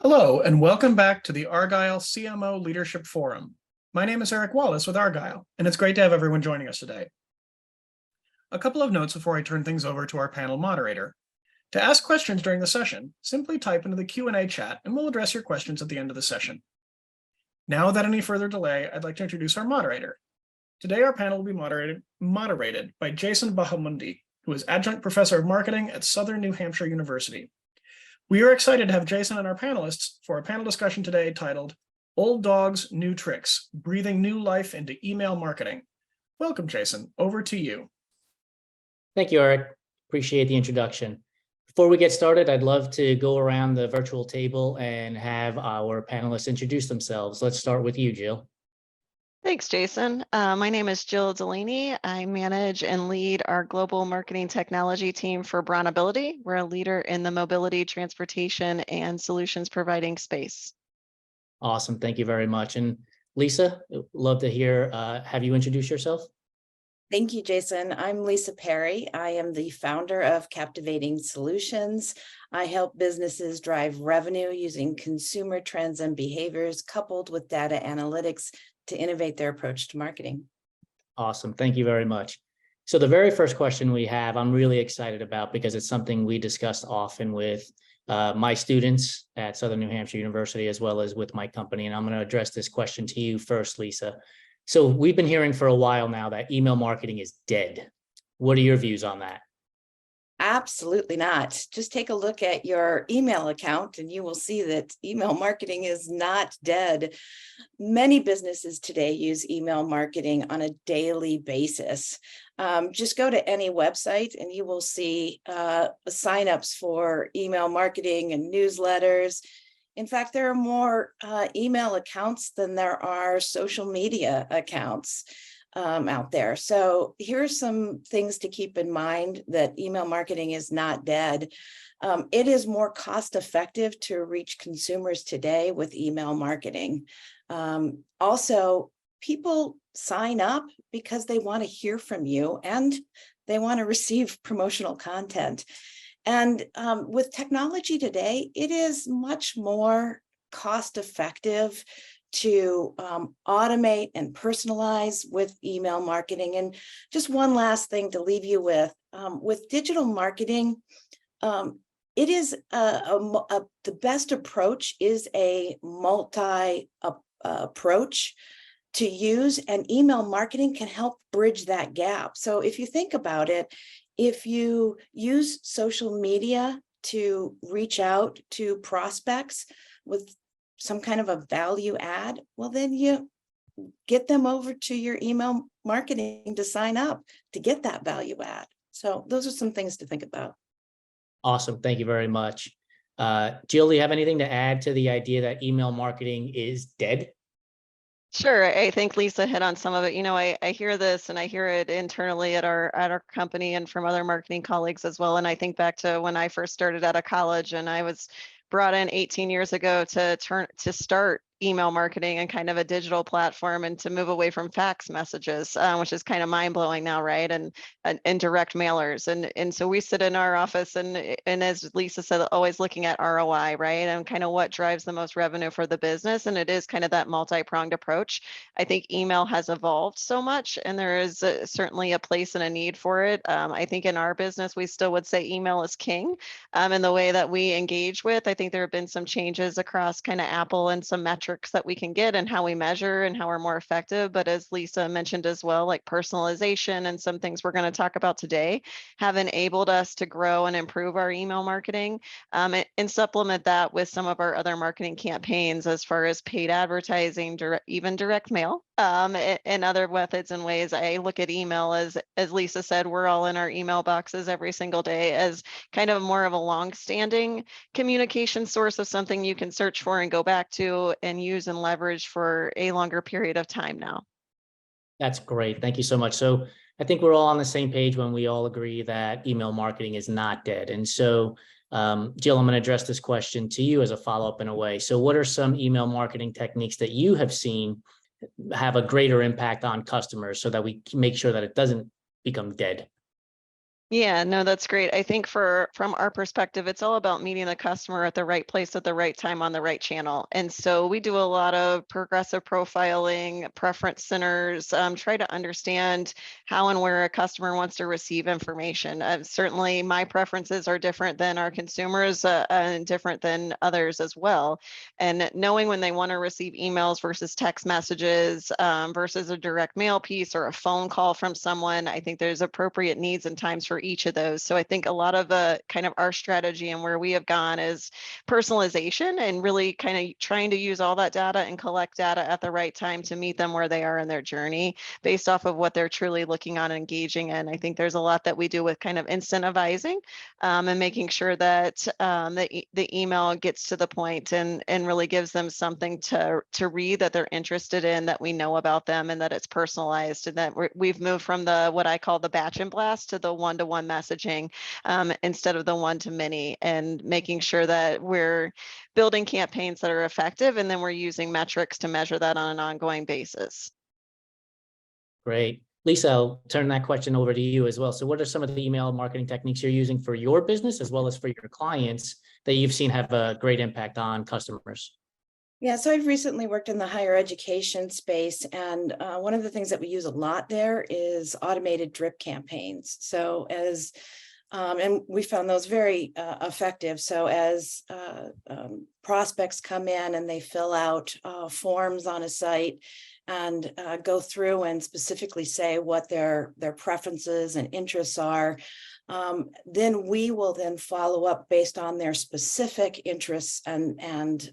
Hello, and welcome back to the Argyle CMO Leadership Forum. My name is Eric Wallace with Argyle, and it's great to have everyone joining us today. A couple of notes before I turn things over to our panel moderator. To ask questions during the session, simply type into the Q&A chat, and we'll address your questions at the end of the session. Now, without any further delay, I'd like to introduce our moderator. Today, our panel will be moderated by Jason Bahamundi, who is Adjunct Professor of Marketing at Southern New Hampshire University. We are excited to have Jason and our panelists for a panel discussion today titled Old Dogs, New Tricks, Breathing New Life into Email Marketing. Welcome, Jason. Over to you. Thank you, Eric. Appreciate the introduction. Before we get started, I'd love to go around the virtual table and have our panelists introduce themselves. Let's start with you, Jill. Thanks, Jason. My name is Jill Delaney. I manage and lead our global marketing technology team for Bronability. We're a leader in the mobility, transportation, and solutions providing space. Awesome. Thank you very much. And Lisa, love to hear, have you introduce yourself? Thank you, Jason. I'm Lisa Perry. I am the founder of Captivating Solutions. I help businesses drive revenue using consumer trends and behaviors coupled with data analytics to innovate their approach to marketing. Awesome. Thank you very much. So the very first question we have, I'm really excited about because it's something we discussed often with my students at Southern New Hampshire University, as well as with my company. And I'm going to address this question to you first, Lisa. So we've been hearing for a while now that email marketing is dead. What are your views on that? Absolutely not. Just take a look at your email account and you will see that email marketing is not dead. Many businesses today use email marketing on a daily basis. Just go to any website and you will see signups for email marketing and newsletters. In fact, there are more email accounts than there are social media accounts out there. So here's some things to keep in mind that email marketing is not dead. It is more cost effective to reach consumers today with email marketing. Also, people sign up because they want to hear from you and they want to receive promotional content. And with technology today, it is much more cost effective to automate and personalize with email marketing. And just one last thing to leave you with digital marketing, it is the best approach is a multi approach to use, and email marketing can help bridge that gap. So if you think about it, if you use social media to reach out to prospects with some kind of a value add, well, then you get them over to your email marketing to sign up to get that value add. So those are some things to think about. Awesome. Thank you very much. Jill, do you have anything to add to the idea that email marketing is dead? Sure. I think Lisa hit on some of it. You know, I hear this and I hear it internally at our company and from other marketing colleagues as well. And I think back to when I first started out of college and I was brought in 18 years ago to start email marketing and kind of a digital platform and to move away from fax messages, which is kind of mind blowing now, right? And direct mailers. And so we sit in our office and as Lisa said, always looking at ROI, right? And kind of what drives the most revenue for the business. And it is kind of that multi-pronged approach. I think email has evolved so much and there is certainly a place and a need for it. I think in our business, we still would say email is king in the way that we engage with. I think there have been some changes across kind of Apple and some metrics that we can get and how we measure and how we're more effective. But as Lisa mentioned as well, like personalization and some things we're going to talk about today have enabled us to grow and improve our email marketing and supplement that with some of our other marketing campaigns as far as paid advertising, even direct mail. And other methods and ways. I look at email as Lisa said, we're all in our email boxes every single day as kind of more of a long-standing communication source of something you can search for and go back to and use and leverage for a longer period of time now. That's great. Thank you so much. So I think we're all on the same page when we all agree that email marketing is not dead. And so Jill, I'm going to address this question to you as a follow-up in a way. So what are some email marketing techniques that you have seen have a greater impact on customers so that we make sure that it doesn't become dead? Yeah, no, that's great. I think from our perspective, it's all about meeting the customer at the right place at the right time on the right channel. And so we do a lot of progressive profiling, preference centers, try to understand how and where a customer wants to receive information. Certainly, my preferences are different than our consumers and different than others as well. And knowing when they want to receive emails versus text messages versus a direct mail piece or a phone call from someone, I think there's appropriate needs and times for each of those. So I think a lot of kind of our strategy and where we have gone is personalization and really kind of trying to use all that data and collect data at the right time to meet them where they are in their journey based off of what they're truly looking on and engaging in. I think there's a lot that we do with kind of incentivizing and making sure that the email gets to the point and really gives them something to read that they're interested in, that we know about them, and that it's personalized, and that we've moved from the what I call the batch and blast to the one-to-one messaging instead of the one-to-many, and making sure that we're building campaigns that are effective, and then we're using metrics to measure that on an ongoing basis. Great. Lisa, I'll turn that question over to you as well. So what are some of the email marketing techniques you're using for your business as well as for your clients that you've seen have a great impact on customers? Yeah, so I've recently worked in the higher education space, and one of the things that we use a lot there is automated drip campaigns. So and we found those very effective. So as prospects come in and they fill out forms on a site and go through and specifically say what their preferences and interests are, then we will then follow up based on their specific interests and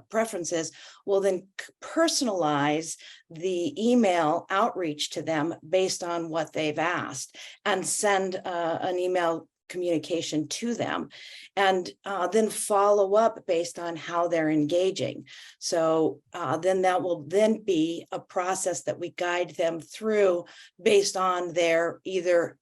preferences. We'll then personalize the email outreach to them based on what they've asked, and send an email communication to them, and then follow up based on how they're engaging. So then that will then be a process that we guide them through based on their either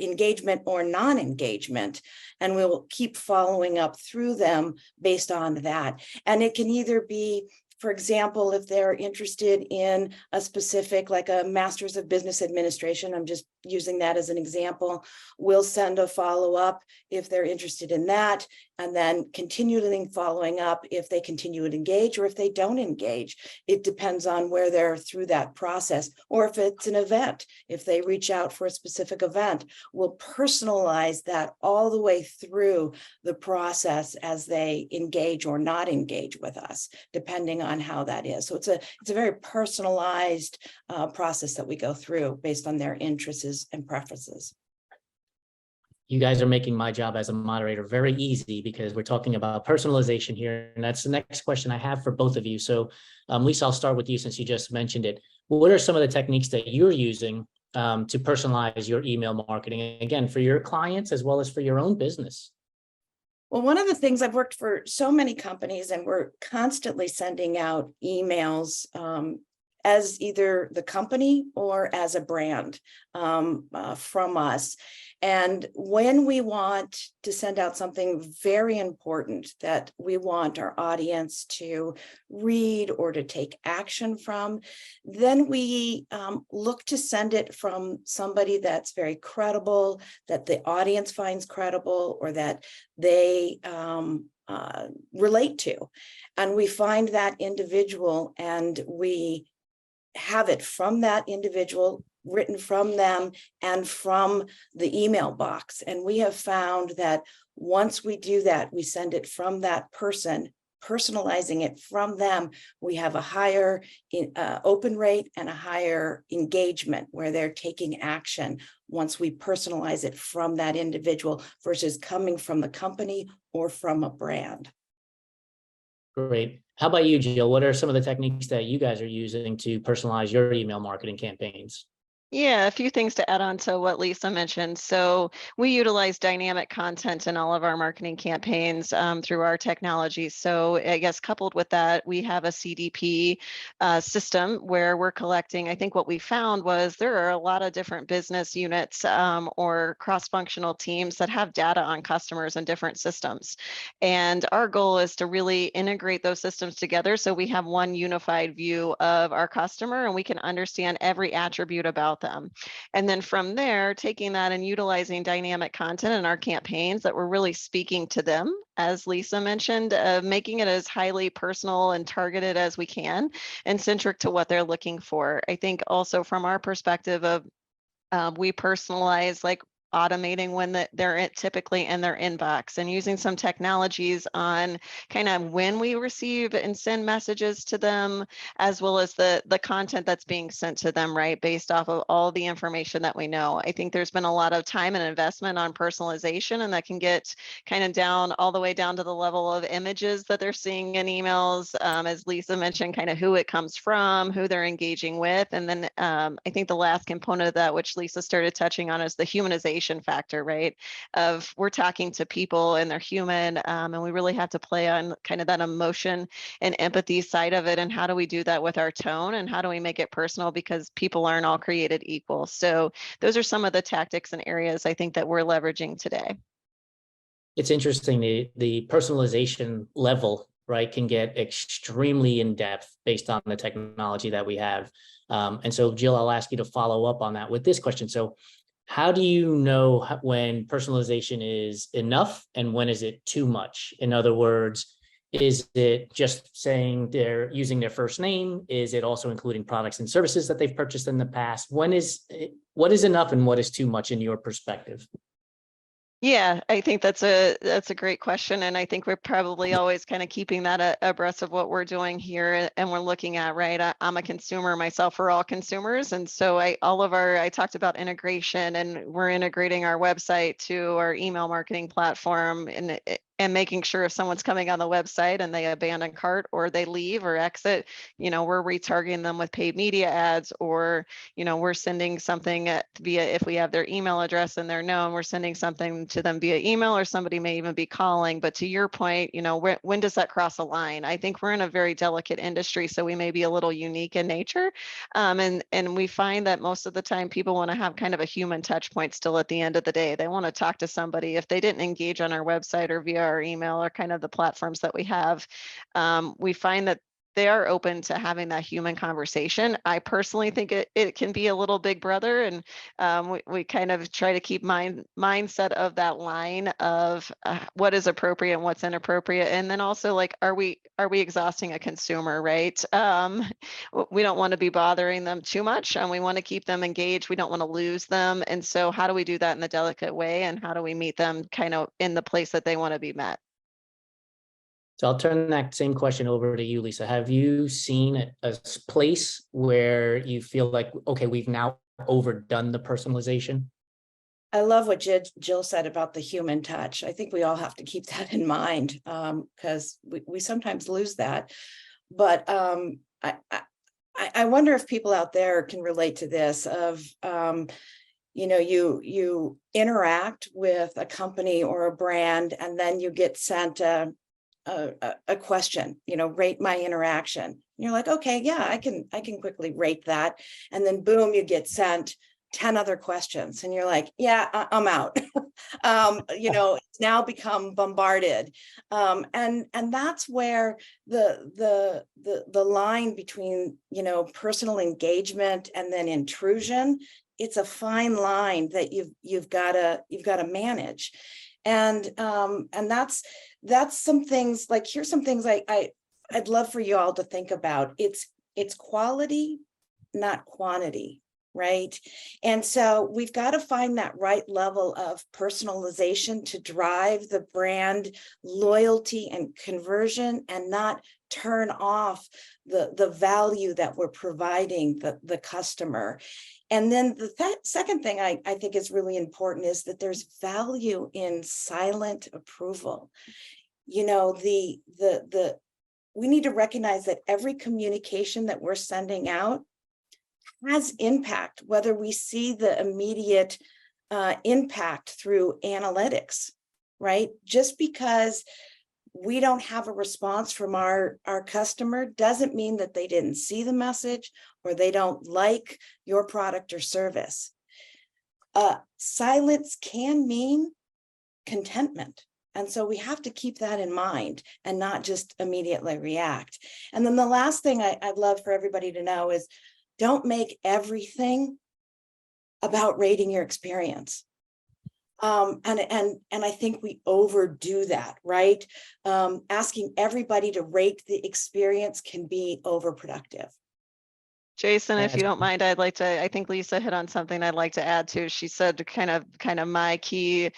engagement or non-engagement, and we'll keep following up through them based on that. And it can either be, for example, if they're interested in a specific, like a Master's of Business Administration, I'm just using that as an example, we'll send a follow-up if they're interested in that, and then continually following up if they continue to engage or if they don't engage. It depends on where they're through that process, or if it's an event, if they reach out for a specific event, we'll personalize that all the way through the process as they engage or not engage with us, depending on how that is. So it's a very personalized process that we go through based on their interests and preferences. You guys are making my job as a moderator very easy, because we're talking about personalization here. And that's the next question I have for both of you. So Lisa, I'll start with you since you just mentioned it. What are some of the techniques that you're using to personalize your email marketing, again, for your clients as well as for your own business? Well, one of the things, I've worked for so many companies, and we're constantly sending out emails as either the company or as a brand from us. And when we want to send out something very important that we want our audience to read or to take action from, then we look to send it from somebody that's very credible, that the audience finds credible, or that they relate to. And we find that individual, and we have it from that individual, written from them and from the email box. And we have found that once we do that, we send it from that person, personalizing it from them, we have a higher open rate and a higher engagement where they're taking action once we personalize it from that individual versus coming from the company or from a brand. Great. How about you, Jill? What are some of the techniques that you guys are using to personalize your email marketing campaigns? Yeah, a few things to add on to what Lisa mentioned. So we utilize dynamic content in all of our marketing campaigns through our technology. So I guess coupled with that, we have a CDP system where we're collecting. I think what we found was there are a lot of different business units or cross-functional teams that have data on customers in different systems. And our goal is to really integrate those systems together so we have one unified view of our customer, and we can understand every attribute about them. And then from there, taking that and utilizing dynamic content in our campaigns that we're really speaking to them, as Lisa mentioned, making it as highly personal and targeted as we can and centric to what they're looking for. I think also from our perspective of we personalize, like automating when they're typically in their inbox, and using some technologies on kind of when we receive and send messages to them, as well as the content that's being sent to them, right, based off of all the information that we know. I think there's been a lot of time and investment on personalization, and that can get kind of down all the way down to the level of images that they're seeing in emails, as Lisa mentioned, kind of who it comes from, who they're engaging with. And then I think the last component of that, which Lisa started touching on, is the humanization factor, right? Of we're talking to people and they're human, and we really have to play on kind of that emotion and empathy side of it. And how do we do that with our tone, and how do we make it personal, because people aren't all created equal. So those are some of the tactics and areas I think that we're leveraging today. It's interesting, the personalization level, right, can get extremely in depth based on the technology that we have. And so Jill, I'll ask you to follow up on that with this question. So how do you know when personalization is enough and when is it too much? In other words, is it just saying they're using their first name? Is it also including products and services that they've purchased in the past? What is enough and what is too much in your perspective? Yeah, I think that's a great question. And I think we're probably always kind of keeping that abreast of what we're doing here and we're looking at, right? I'm a consumer myself, we're all consumers. And so I talked about integration, and we're integrating our website to our email marketing platform, and making sure if someone's coming on the website and they abandon cart or they leave or exit, we're retargeting them with paid media ads, or, we're sending something via, if we have their email address and they're known, we're sending something to them via email, or somebody may even be calling. But to your point, when does that cross a line? I think we're in a very delicate industry, so we may be a little unique in nature. And we find that most of the time people want to have kind of a human touch point still at the end of the day. They want to talk to somebody. If they didn't engage on our website or via our email or kind of the platforms that we have, we find that they are open to having that human conversation. I personally think it can be a little big brother, and we kind of try to keep mindset of that line of what is appropriate and what's inappropriate. And then also, like, are we exhausting a consumer, right? We don't want to be bothering them too much, and we want to keep them engaged. We don't want to lose them. And so how do we do that in a delicate way, and how do we meet them kind of in the place that they want to be met? So I'll turn that same question over to you, Lisa. Have you seen a place where you feel like, okay, we've now overdone the personalization? I love what Jill said about the human touch. I think we all have to keep that in mind, because we sometimes lose that. But I wonder if people out there can relate to this of, you interact with a company or a brand, and then you get sent a question, rate my interaction. And you're like, okay, yeah, I can quickly rate that. And then boom, you get sent 10 other questions, and you're like, yeah, I'm out. It's now become bombarded. And that's where the line between, personal engagement and then intrusion, it's a fine line that you've got to manage. And that's some things, like, here's some things I'd love for you all to think about. It's quality, not quantity, right? And so we've got to find that right level of personalization to drive the brand loyalty and conversion, and not turn off the value that we're providing the customer. And then the second thing I think is really important is that there's value in silent approval. We need to recognize that every communication that we're sending out has impact, whether we see the immediate impact through analytics, right? Just because we don't have a response from our customer doesn't mean that they didn't see the message or they don't like your product or service. Silence can mean contentment. And so we have to keep that in mind and not just immediately react. And then the last thing I'd love for everybody to know is, don't make everything about rating your experience. And I think we overdo that, right? Asking everybody to rate the experience can be overproductive. Jason, if you That's- don't mind, I think Lisa hit on something I'd like to add to. She said kind of my key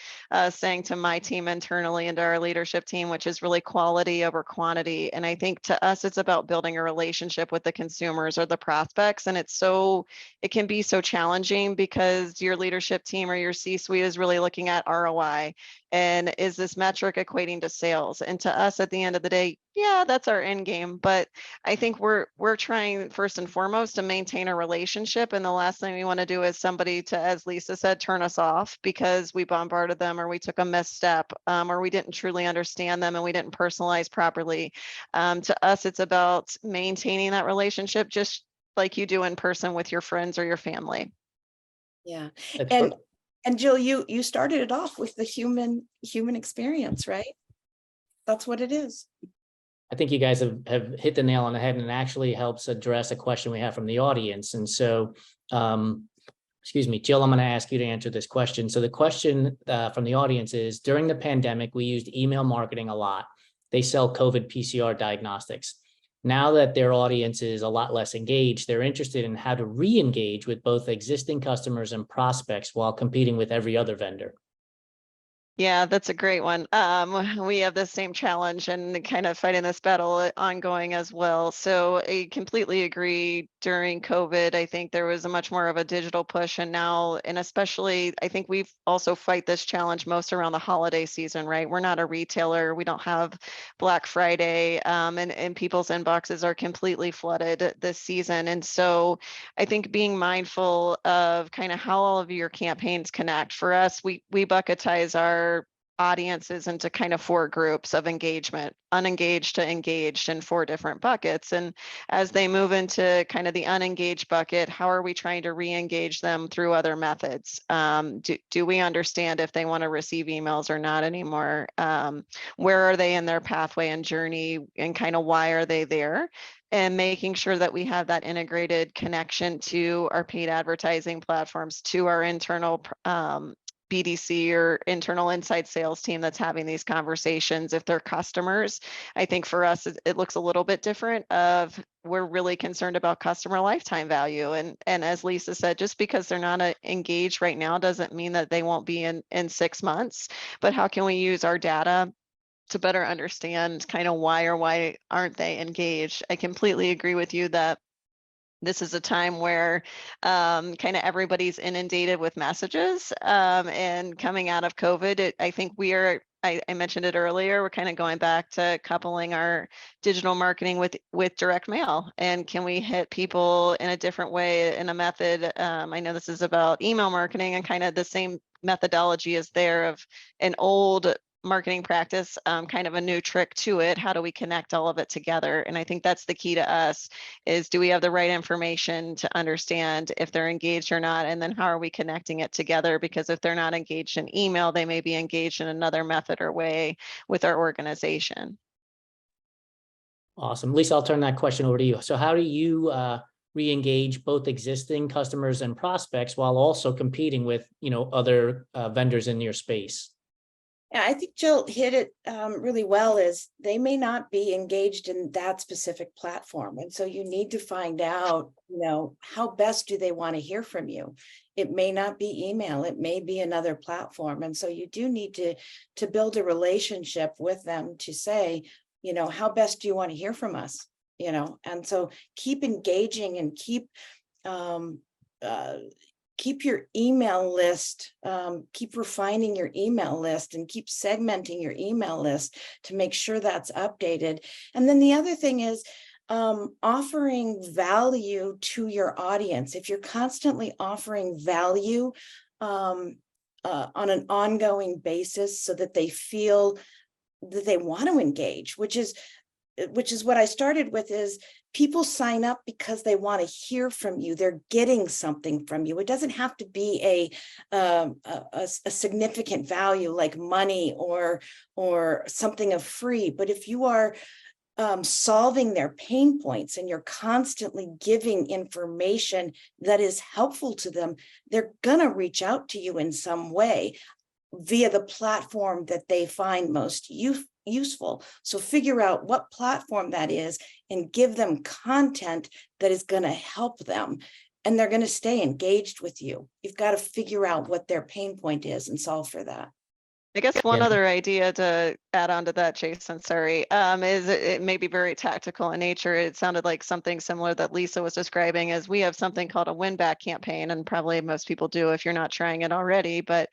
saying to my team internally and to our leadership team, which is really quality over quantity. And I think to us, it's about building a relationship with the consumers or the prospects. And it can be so challenging because your leadership team or your C-suite is really looking at ROI. And is this metric equating to sales? And to us at the end of the day, yeah, that's our end game. But I think we're trying first and foremost to maintain a relationship. And the last thing we want to do is somebody to, as Lisa said, turn us off because we bombarded them or we took a misstep or we didn't truly understand them and we didn't personalize properly. To us, it's about maintaining that relationship just like you do in person with your friends or your family. Yeah. that's And and Jill, you started it off with the human experience, right? That's what it is. I think you guys have hit the nail on the head, and it actually helps address a question we have from the audience. And so, excuse me, Jill, I'm going to ask you to answer this question. So the question from the audience is, during the pandemic, we used email marketing a lot. They sell COVID PCR diagnostics. Now that their audience is a lot less engaged, they're interested in how to re-engage with both existing customers and prospects while competing with every other vendor. Yeah, that's a great one. We have the same challenge and kind of fighting this battle ongoing as well. So I completely agree. During COVID, I think there was a much more of a digital push, and now, and especially, I think we've also fight this challenge most around the holiday season, right? We're not a retailer. We don't have Black Friday, and people's inboxes are completely flooded this season. And so I think being mindful of kind of how all of your campaigns connect. For us, we bucketize our audiences into kind of 4 groups of engagement, unengaged to engaged, in 4 different buckets. And as they move into kind of the unengaged bucket, how are we trying to re-engage them through other methods? Do we understand if they want to receive emails or not anymore? Where are they in their pathway and journey, and kind of why are they there? And making sure that we have that integrated connection to our paid advertising platforms, to our internal BDC or internal inside sales team that's having these conversations. If they're customers, I think for us, it looks a little bit different. We're really concerned about customer lifetime value. And as Lisa said, just because they're not engaged right now doesn't mean that they won't be in 6 months. But how can we use our data to better understand kind of why aren't they engaged? I completely agree with you that this is a time where kind of everybody's inundated with messages, and coming out of COVID, I think I mentioned it earlier, we're kind of going back to coupling our digital marketing with direct mail. And can we hit people in a different way, in a method? I know this is about email marketing, and kind of the same methodology is there of an old marketing practice, kind of a new trick to it. How do we connect all of it together? And I think that's the key to us, is do we have the right information to understand if they're engaged or not? And then how are we connecting it together? Because if they're not engaged in email, they may be engaged in another method or way with our organization. Awesome. Lisa, I'll turn that question over to you. So how do you re-engage both existing customers and prospects while also competing with, other vendors in your space? Yeah, I think Jill hit it really well. Is they may not be engaged in that specific platform. And so you need to find out, how best do they want to hear from you? It may not be email, it may be another platform. And so you do need to build a relationship with them to say, how best do you want to hear from us? And so keep engaging and keep your email list, keep refining your email list, and keep segmenting your email list to make sure that's updated. And then the other thing is offering value to your audience. If you're constantly offering value on an ongoing basis so that they feel that they want to engage, which is what I started with, is people sign up because they want to hear from you. They're getting something from you. It doesn't have to be a significant value like money or something of free. But if you are solving their pain points and you're constantly giving information that is helpful to them, they're gonna reach out to you in some way via the platform that they find most useful. So figure out what platform that is and give them content that is going to help them. And they're going to stay engaged with you. You've got to figure out what their pain point is and solve for that. I guess one Yeah. other idea to add on to that, Jason, sorry, is it may be very tactical in nature. It sounded like something similar that Lisa was describing, as we have something called a win-back campaign, and probably most people do if you're not trying it already. But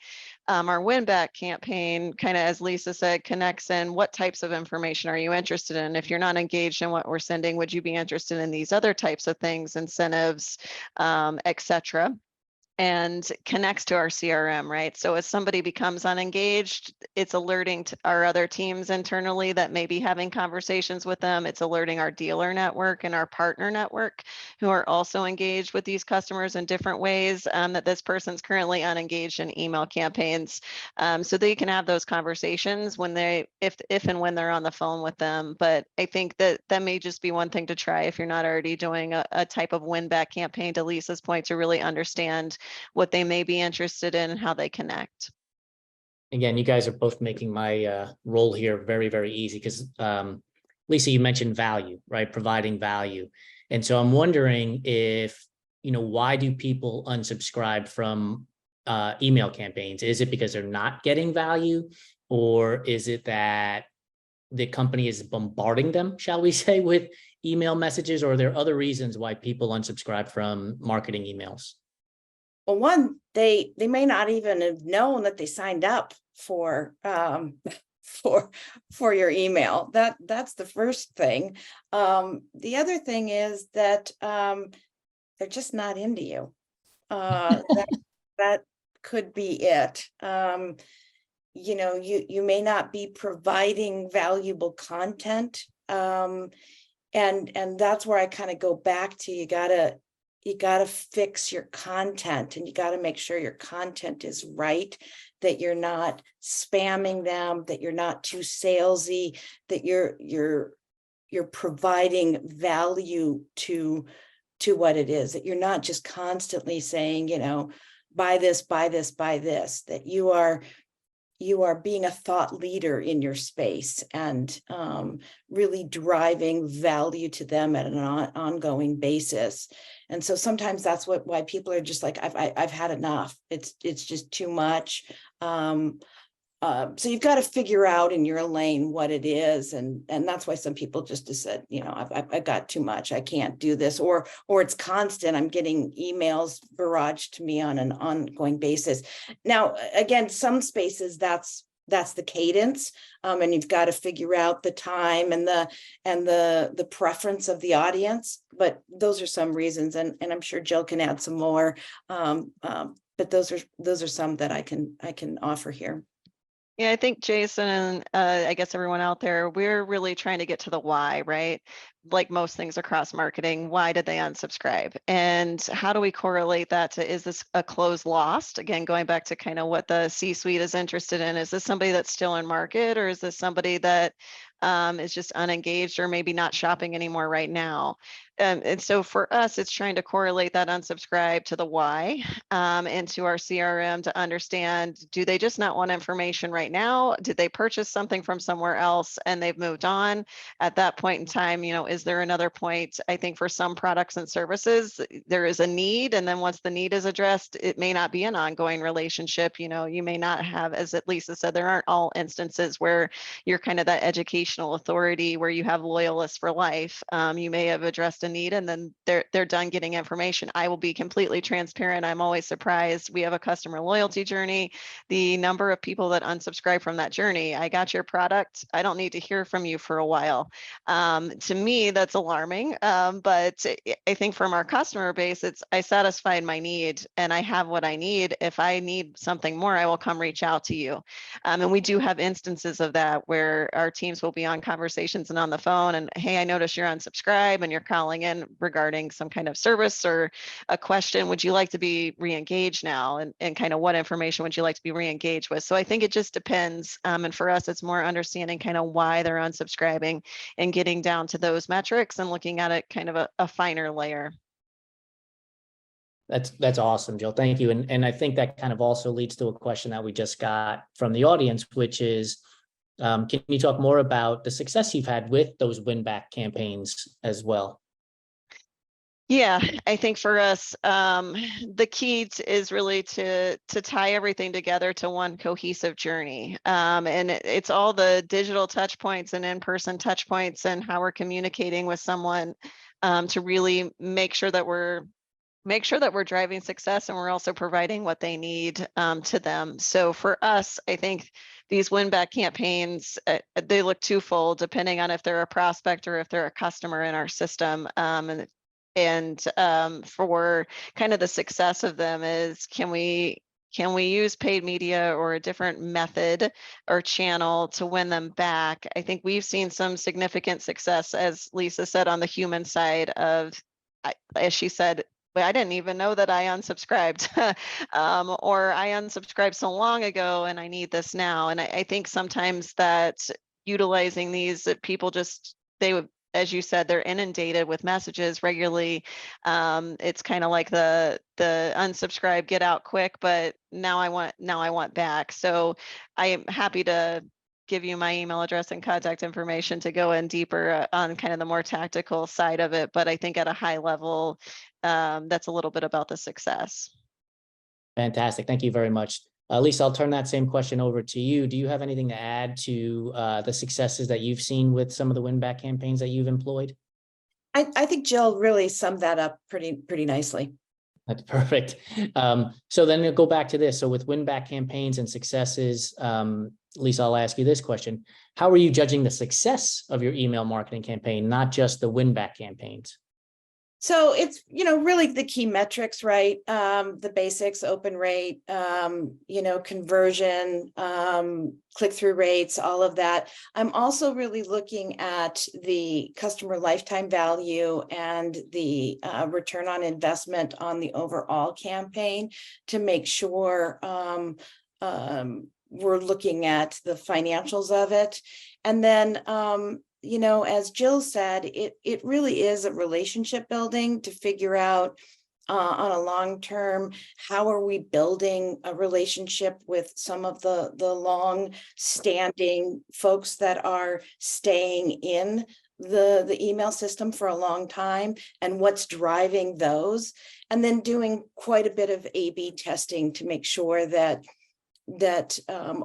our win-back campaign, kind of as Lisa said, connects in what types of information are you interested in? If you're not engaged in what we're sending, would you be interested in these other types of things, incentives, etc.? And connects to our CRM, right? So as somebody becomes unengaged, it's alerting to our other teams internally that may be having conversations with them. It's alerting our dealer network and our partner network who are also engaged with these customers in different ways, that this person's currently unengaged in email campaigns. So they can have those conversations when if and when they're on the phone with them. But I think that may just be one thing to try if you're not already doing a type of win back campaign, to Lisa's point, to really understand what they may be interested in and how they connect. Again, you guys are both making my role here very, very easy because Lisa, you mentioned value, right? Providing value. And so I'm wondering if, why do people unsubscribe from email campaigns? Is it because they're not getting value, or is it that the company is bombarding them, shall we say, with email messages, or are there other reasons why people unsubscribe from marketing emails? Well, one, they may not even have known that they signed up for for your email. That's the first thing. The other thing is that they're just not into you. That could be it. You may not be providing valuable content, and that's where I kind of go back to you gotta fix your content, and you got to make sure your content is right, that you're not spamming them, that you're not too salesy, that you're providing value to what it is, that you're not just constantly saying, buy this, buy this, buy this, that you are being a thought leader in your space and really driving value to them at an ongoing basis. And so sometimes that's why people are just like, I've had enough. It's just too much. So you've got to figure out in your lane what it is, and that's why some people just said, I've got too much. I can't do this, or it's constant. I'm getting emails barraged to me on an ongoing basis. Now, again, some spaces that's the cadence, and you've got to figure out the time and the preference of the audience. But those are some reasons, and I'm sure Jill can add some more. But those are some that I can offer here. Yeah, I think Jason and I guess everyone out there, we're really trying to get to the why, right? Like most things across marketing, why did they unsubscribe? And how do we correlate that to, is this a close lost? Again, going back to kind of what the C-suite is interested in. Is this somebody that's still in market, or is this somebody that is just unengaged or maybe not shopping anymore right now? And so for us, it's trying to correlate that unsubscribe to the why, and to our CRM to understand, do they just not want information right now? Did they purchase something from somewhere else and they've moved on? At that point in time, is there another point? I think for some products and services, there is a need. And then once the need is addressed, it may not be an ongoing relationship. You may not have, as Lisa said, there aren't all instances where you're kind of that educational authority where you have loyalists for life. You may have addressed a need and then they're done getting information. I will be completely transparent. I'm always surprised. We have a customer loyalty journey. The number of people that unsubscribe from that journey, I got your product, I don't need to hear from you for a while. To me, that's alarming. But I think from our customer base, it's, I satisfied my need and I have what I need. If I need something more, I will come reach out to you. And we do have instances of that where our teams will be beyond conversations and on the phone. And hey, I noticed you're unsubscribed and you're calling in regarding some kind of service or a question. Would you like to be re-engaged now? And kind of what information would you like to be re-engaged with? So I think it just depends. And for us, it's more understanding kind of why they're unsubscribing and getting down to those metrics and looking at it kind of a finer layer. That's awesome, Jill. Thank you. And I think that kind of also leads to a question that we just got from the audience, which is, can you talk more about the success you've had with those win back campaigns as well? Yeah, I think for us, the key is really to tie everything together to one cohesive journey. And it's all the digital touch points and in-person touch points and how we're communicating with someone to really make sure that we're driving success and we're also providing what they need to them. So for us, I think these win back campaigns, they look twofold depending on if they're a prospect or if they're a customer in our system. And for kind of the success of them is, can we use paid media or a different method or channel to win them back? I think we've seen some significant success, as Lisa said, on the human side of, as she said, but I didn't even know that I unsubscribed or I unsubscribed so long ago and I need this now. And I think sometimes that utilizing these, that people just, they would, as you said, they're inundated with messages regularly. It's kind of like the unsubscribe, get out quick, but now I want back. So I am happy to give you my email address and contact information to go in deeper on kind of the more tactical side of it. But I think at a high level, that's a little bit about the success. Fantastic. Thank you very much. Lisa, I'll turn that same question over to you. Do you have anything to add to the successes that you've seen with some of the win back campaigns that you've employed? I think Jill really summed that up pretty nicely. That's perfect. So then we'll go back to this. So with win back campaigns and successes, Lisa, I'll ask you this question. How are you judging the success of your email marketing campaign, not just the win back campaigns? So it's, really the key metrics, right? The basics, open rate, conversion, click-through rates, all of that. I'm also really looking at the customer lifetime value and the return on investment on the overall campaign to make sure we're looking at the financials of it. And then, as Jill said, it really is a relationship building to figure out on a long term, how are we building a relationship with some of the long standing folks that are staying in the email system for a long time, and what's driving those, and then doing quite a bit of A/B testing to make sure that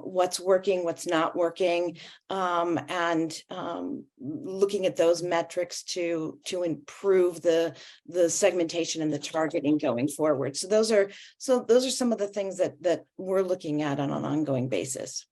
what's working, what's not working, and looking at those metrics to improve the segmentation and the targeting going forward. So those are some of the things that we're looking at on an ongoing basis.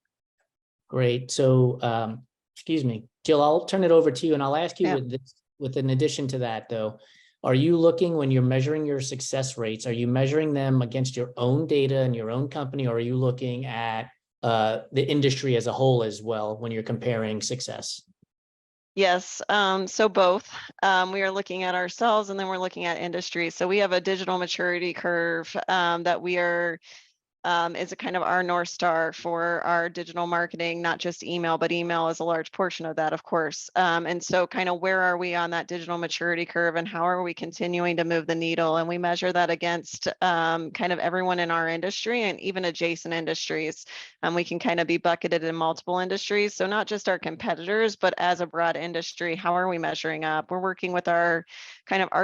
Great. So, excuse me, Jill, I'll turn it over to you, and I'll ask you with an addition to that, though. Are you looking, when you're measuring your success rates, are you measuring them against your own data and your own company, or are you looking at the industry as a whole as well when you're comparing success? Yes, so both. We are looking at ourselves and then we're looking at industry. So we have a digital maturity curve that we are is a kind of our North Star for our digital marketing, not just email, but email is a large portion of that, of course. And so kind of where are we on that digital maturity curve and how are we continuing to move the needle? And we measure that against kind of everyone in our industry and even adjacent industries. We can kind of be bucketed in multiple industries. So not just our competitors, but as a broad industry, how are we measuring up? We're working with our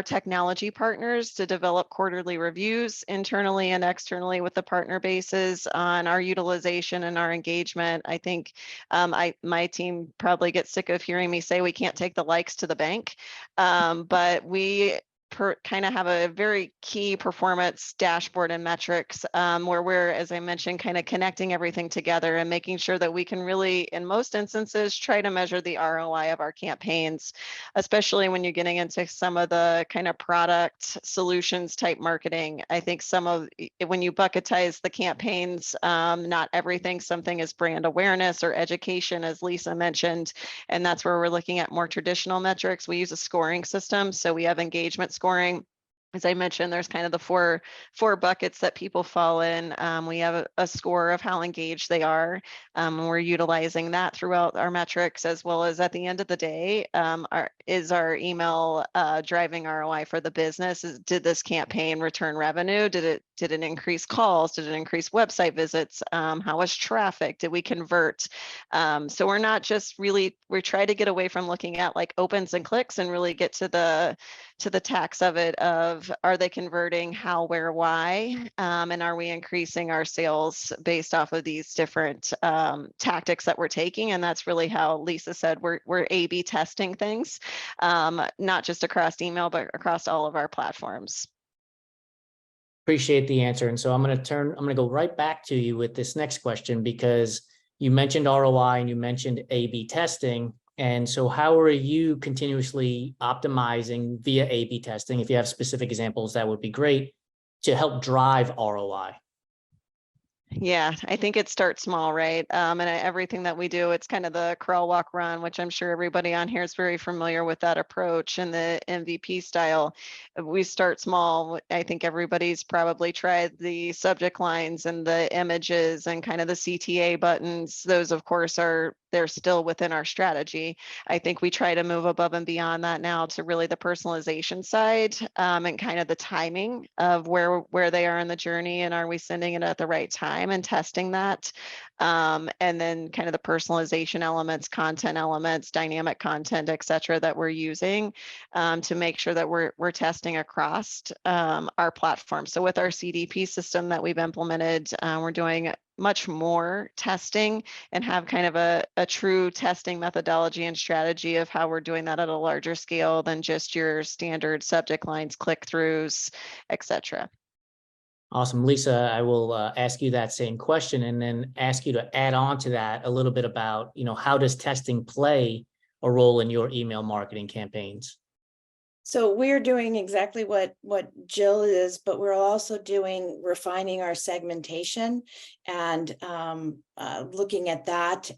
technology partners to develop quarterly reviews internally and externally with the partner bases on our utilization and our engagement. I think my team probably gets sick of hearing me say we can't take the likes to the bank, but we kind of have a very key performance dashboard and metrics, where we're, as I mentioned, kind of connecting everything together and making sure that we can really, in most instances, try to measure the ROI of our campaigns, especially when you're getting into some of the kind of product solutions type marketing. I think when you bucketize the campaigns, not everything, something is brand awareness or education, as Lisa mentioned, and that's where we're looking at more traditional metrics. We use a scoring system, so we have engagement scoring. As I mentioned, there's kind of the four buckets that people fall in. We have a score of how engaged they are. We're utilizing that throughout our metrics, as well as at the end of the day, is our email driving ROI for the business? Did this campaign return revenue? Did it increase calls? Did it increase website visits? How was traffic? Did we convert? So we're not just we try to get away from looking at like opens and clicks and really get to the tax of it of, are they converting, how, where, why, and are we increasing our sales based off of these different tactics that we're taking? And that's really how Lisa said we're A/B testing things, not just across email, but across all of our platforms. Appreciate the answer. And so I'm going to go right back to you with this next question, because you mentioned ROI and you mentioned A/B testing. And so how are you continuously optimizing via A/B testing? If you have specific examples, that would be great, to help drive ROI. Yeah, I think it starts small, right? And everything that we do, it's kind of the crawl, walk, run, which I'm sure everybody on here is very familiar with that approach and the MVP style. We start small. I think everybody's probably tried the subject lines and the images and kind of the CTA buttons. Those, of course, they're still within our strategy. I think we try to move above and beyond that now to really the personalization side, and kind of the timing of where they are in the journey, and are we sending it at the right time and testing that. And then kind of the personalization elements, content elements, dynamic content, et cetera, that we're using to make sure that we're testing across our platform. So with our CDP system that we've implemented, we're doing much more testing and have kind of a true testing methodology and strategy of how we're doing that at a larger scale than just your standard subject lines, click-throughs, et cetera. Awesome. Lisa, I will ask you that same question and then ask you to add on to that a little bit about, how does testing play a role in your email marketing campaigns? So we're doing exactly what Jill is, but we're also refining our segmentation and looking at that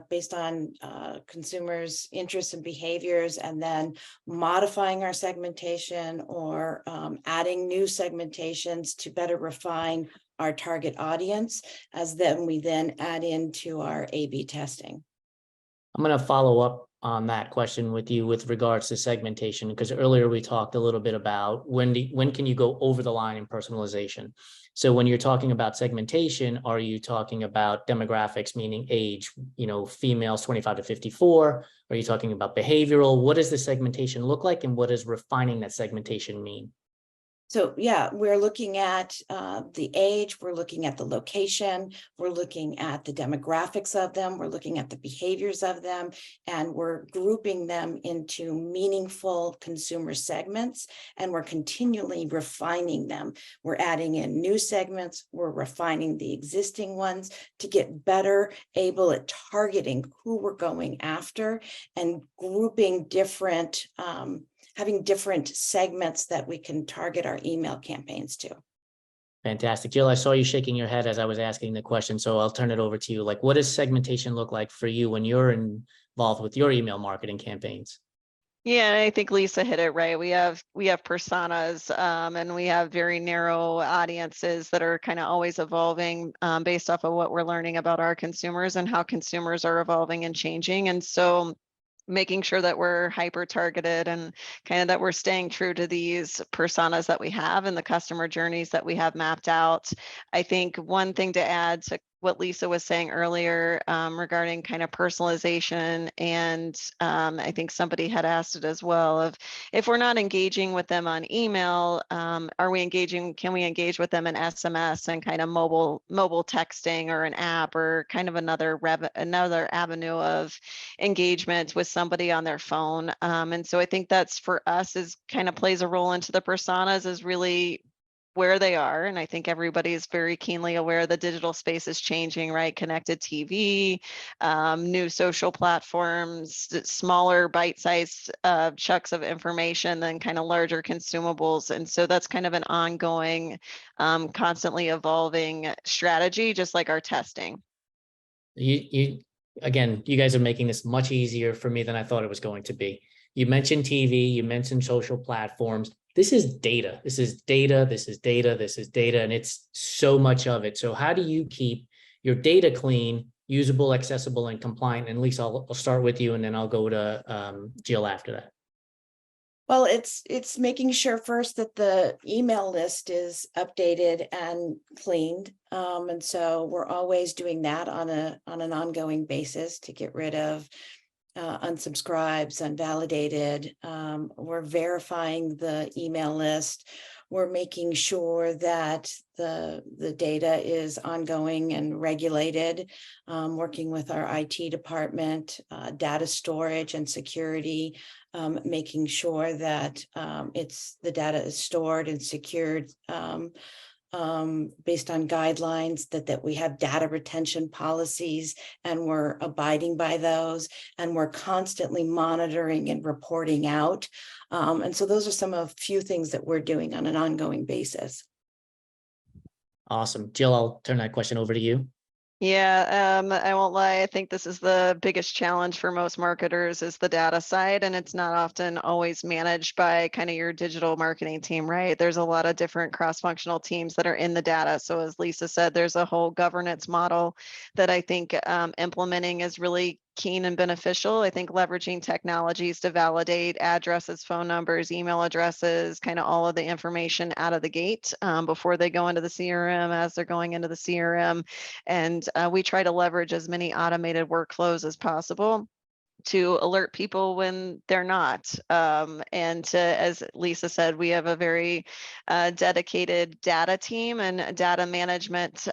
based on consumers' interests and behaviors, and then modifying our segmentation or adding new segmentations to better refine our target audience, as then we add into our A/B testing. I'm going to follow up on that question with you with regards to segmentation, because earlier we talked a little bit about when can you go over the line in personalization. So when you're talking about segmentation, are you talking about demographics, meaning age, females 25 to 54? Are you talking about behavioral? What does the segmentation look like, and what does refining that segmentation mean? So yeah, we're looking at the age, we're looking at the location, we're looking at the demographics of them, we're looking at the behaviors of them, and we're grouping them into meaningful consumer segments, and we're continually refining them. We're adding in new segments, we're refining the existing ones to get better able at targeting who we're going after and grouping different having different segments that we can target our email campaigns to. Fantastic. Jill, I saw you shaking your head as I was asking the question, so I'll turn it over to you. Like, what does segmentation look like for you when you're involved with your email marketing campaigns? Yeah, I think Lisa hit it right. We have personas, and we have very narrow audiences that are kind of always evolving based off of what we're learning about our consumers and how consumers are evolving and changing. And so making sure that we're hyper targeted and kind of that we're staying true to these personas that we have and the customer journeys that we have mapped out. I think one thing to add to what Lisa was saying earlier regarding kind of personalization. And I think somebody had asked it as well of if we're not engaging with them on email, can we engage with them in SMS and kind of mobile texting or an app or kind of another avenue of engagement with somebody on their phone. And so I think that's for us is kind of plays a role into the personas is really where they are. And I think everybody is very keenly aware the digital space is changing, right? Connected TV, new social platforms, smaller bite-sized chunks of information than kind of larger consumables. And so that's kind of an ongoing, constantly evolving strategy, just like our testing. Again, you guys are making this much easier for me than I thought it was going to be. You mentioned TV, you mentioned social platforms. This is data. This is data. This is data. This is data. And it's so much of it. So how do you keep your data clean, usable, accessible, and compliant? And Lisa, I'll start with you and then I'll go to Jill after that. Well, it's making sure first that the email list is updated and cleaned. And so we're always doing that on an ongoing basis to get rid of unsubscribes, unvalidated. We're verifying the email list. We're making sure that the data is ongoing and regulated, working with our IT department, data storage and security, making sure that the data is stored and secured based on guidelines, that we have data retention policies and we're abiding by those, and we're constantly monitoring and reporting out. And so those are some of few things that we're doing on an ongoing basis. Awesome. Jill, I'll turn that question over to you. Yeah, I won't lie. I think this is the biggest challenge for most marketers is the data side, and it's not often always managed by kind of your digital marketing team, right? There's a lot of different cross-functional teams that are in the data. So as Lisa said, there's a whole governance model that I think implementing is really keen and beneficial. I think leveraging technologies to validate addresses, phone numbers, email addresses, kind of all of the information out of the gate before they go into the CRM, as they're going into the CRM. And we try to leverage as many automated workflows as possible to alert people when they're not. And to, as Lisa said, we have a very dedicated data team and data management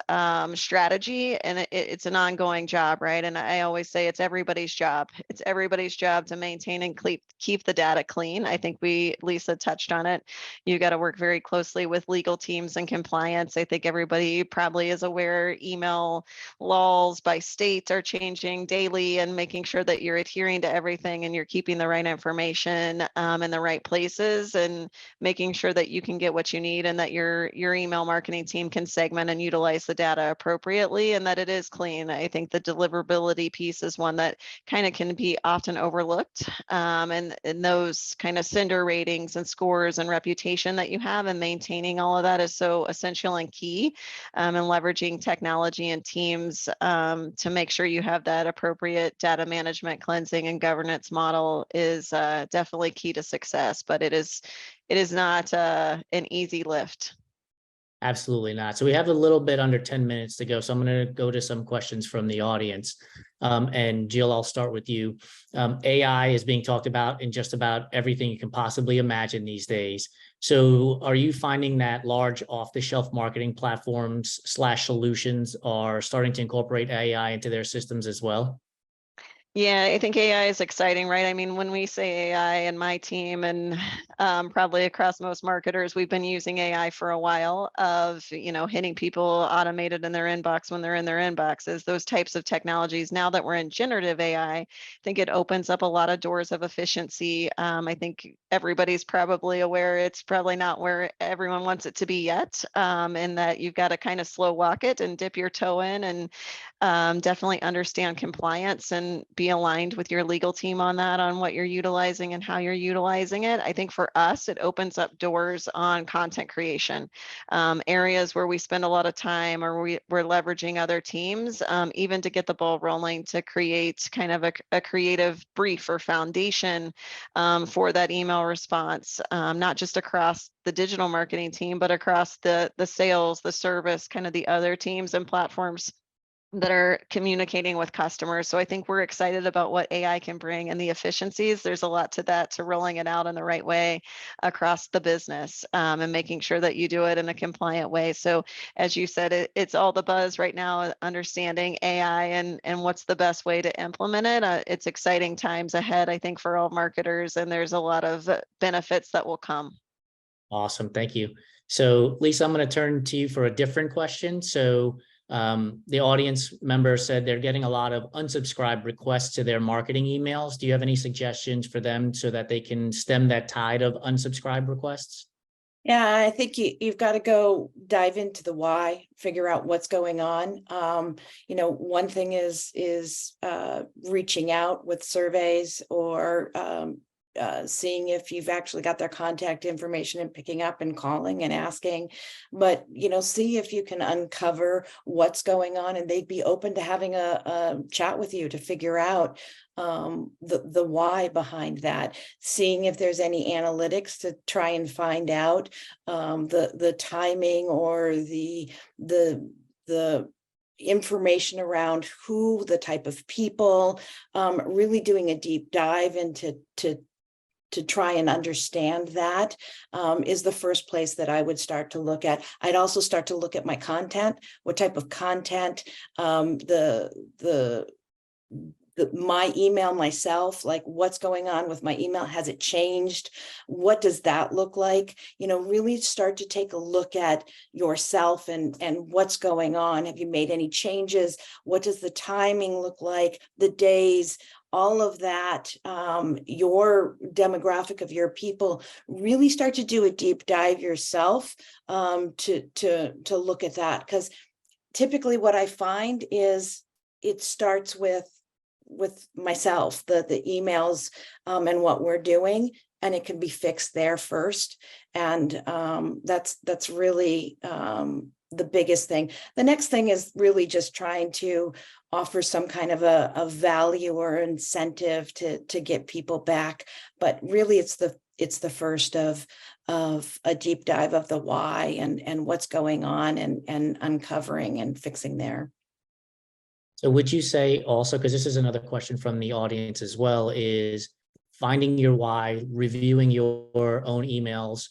strategy, and it's an ongoing job, right? And I always say it's everybody's job. It's everybody's job to maintain and keep the data clean. I think Lisa touched on it. You got to work very closely with legal teams and compliance. I think everybody probably is aware email laws by state are changing daily, and making sure that you're adhering to everything and you're keeping the right information in the right places, and making sure that you can get what you need, and that your email marketing team can segment and utilize the data appropriately, and that it is clean. I think the deliverability piece is one that kind of can be often overlooked, and those kind of sender ratings and scores and reputation that you have, and maintaining all of that is so essential and key, and leveraging technology and teams to make sure you have that appropriate data management, cleansing, and governance model is definitely key to success, but it is not an easy lift. Absolutely not. So we have a little bit under 10 minutes to go. So I'm going to go to some questions from the audience. And Jill, I'll start with you. AI is being talked about in just about everything you can possibly imagine these days. So are you finding that large off-the-shelf marketing platforms / solutions are starting to incorporate AI into their systems as well? Yeah, I think AI is exciting, right? I mean, when we say AI and my team and probably across most marketers, we've been using AI for a while of, hitting people automated in their inbox when they're in their inboxes, those types of technologies. Now that we're in generative AI, I think it opens up a lot of doors of efficiency. I think everybody's probably aware it's probably not where everyone wants it to be yet, and that you've got to kind of slow walk it and dip your toe in, and definitely understand compliance and be aligned with your legal team on that, on what you're utilizing and how you're utilizing it. I think for us, it opens up doors on content creation, areas where we spend a lot of time, or we're leveraging other teams, even to get the ball rolling to create kind of a creative brief or foundation for that email response, not just across the digital marketing team, but across the sales, the service, kind of the other teams and platforms that are communicating with customers. So I think we're excited about what AI can bring and the efficiencies. There's a lot to that, to rolling it out in the right way across the business, and making sure that you do it in a compliant way. So as you said, it's all the buzz right now, understanding AI and what's the best way to implement it. It's exciting times ahead, I think, for all marketers, and there's a lot of benefits that will come. Awesome. Thank you. So Lisa, I'm going to turn to you for a different question. So the audience member said they're getting a lot of unsubscribe requests to their marketing emails. Do you have any suggestions for them so that they can stem that tide of unsubscribe requests? Yeah, I think you've got to go dive into the why, figure out what's going on. One thing is reaching out with surveys or seeing if you've actually got their contact information and picking up and calling and asking, but see if you can uncover what's going on, and they'd be open to having a chat with you to figure out the why behind that, seeing if there's any analytics to try and find out the timing or the information around who, the type of people, really doing a deep dive into to try and understand that is the first place that I would start to look at. I'd also start to look at my content, what type of content, my email myself, like what's going on with my email, has it changed? What does that look like? Really start to take a look at yourself and what's going on. Have you made any changes? What does the timing look like? The days, all of that, your demographic of your people, really start to do a deep dive yourself to look at that. Because typically what I find is it starts with myself, the emails and what we're doing, and it can be fixed there first. And that's really the biggest thing. The next thing is really just trying to offer some kind of a value or incentive to get people back. But really it's the first of a deep dive of the why and what's going on and uncovering and fixing there. So would you say also, because this is another question from the audience as well, is finding your why, reviewing your own emails,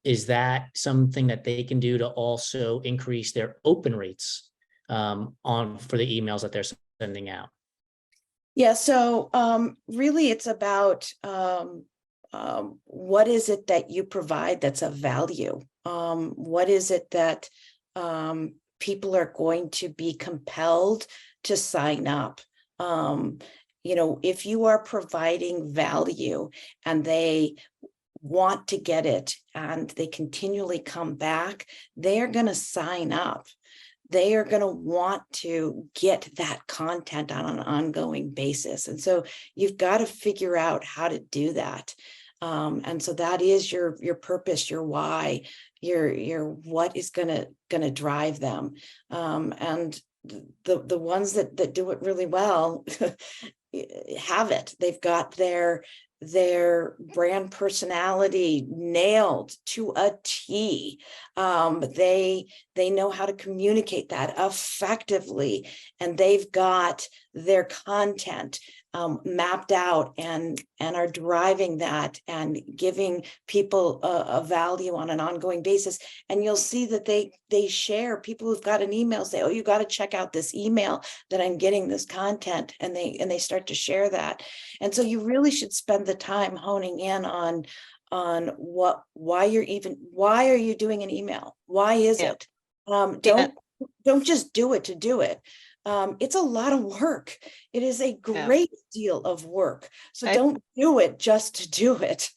is that something that they can do to also increase their open rates for the emails that they're sending out? Yeah, so really it's about what is it that you provide that's of value? What is it that people are going to be compelled to sign up? If you are providing value and they want to get it and they continually come back, they are going to sign up. They are going to want to get that content on an ongoing basis. And so you've got to figure out how to do that. And so that is your purpose, your why, your what is going to drive them. And the ones that do it really well have it. They've got their brand personality nailed to a T. They know how to communicate that effectively, and they've got their content mapped out and are driving that and giving people a value on an ongoing basis. And you'll see that they share, people who've got an email say, oh, you got to check out this email that I'm getting this content, and they start to share that. And so you really should spend the time honing in on why are you doing an email? Why is it? Don't just do it to do it. It's a lot of work. It is a great deal of work. So don't do it just to do it.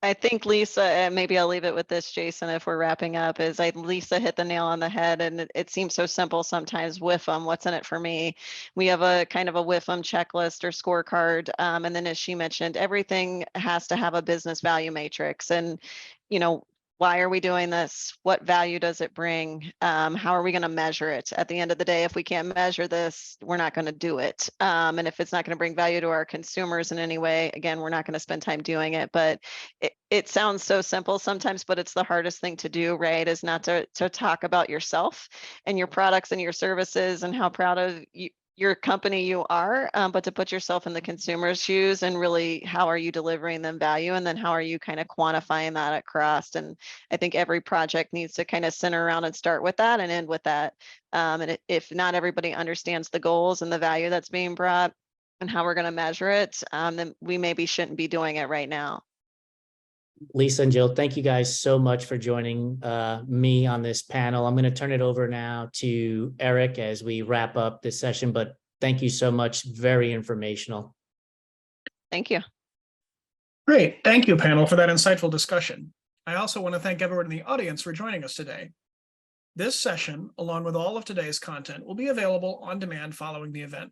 I think Lisa, and maybe I'll leave it with this, Jason, if we're wrapping up, is Lisa hit the nail on the head, and it seems so simple sometimes. WIFM, what's in it for me? We have a kind of a WIFM checklist or scorecard. And then as she mentioned, everything has to have a business value matrix. And, why are we doing this? What value does it bring? How are we going to measure it? At the end of the day, if we can't measure this, we're not going to do it. And if it's not going to bring value to our consumers in any way, again, we're not going to spend time doing it. But it sounds so simple sometimes, but it's the hardest thing to do, right? Is not to talk about yourself and your products and your services and how proud of your company you are, but to put yourself in the consumer's shoes and really how are you delivering them value, and then how are you kind of quantifying that across. And I think every project needs to kind of center around and start with that and end with that. And if not everybody understands the goals and the value that's being brought and how we're going to measure it, then we maybe shouldn't be doing it right now. Lisa and Jill, thank you guys so much for joining me on this panel. I'm going to turn it over now to Eric as we wrap up this session, but thank you so much. Very informational. Thank you. Great. Thank you, panel, for that insightful discussion. I also want to thank everyone in the audience for joining us today. This session, along with all of today's content, will be available on demand following the event.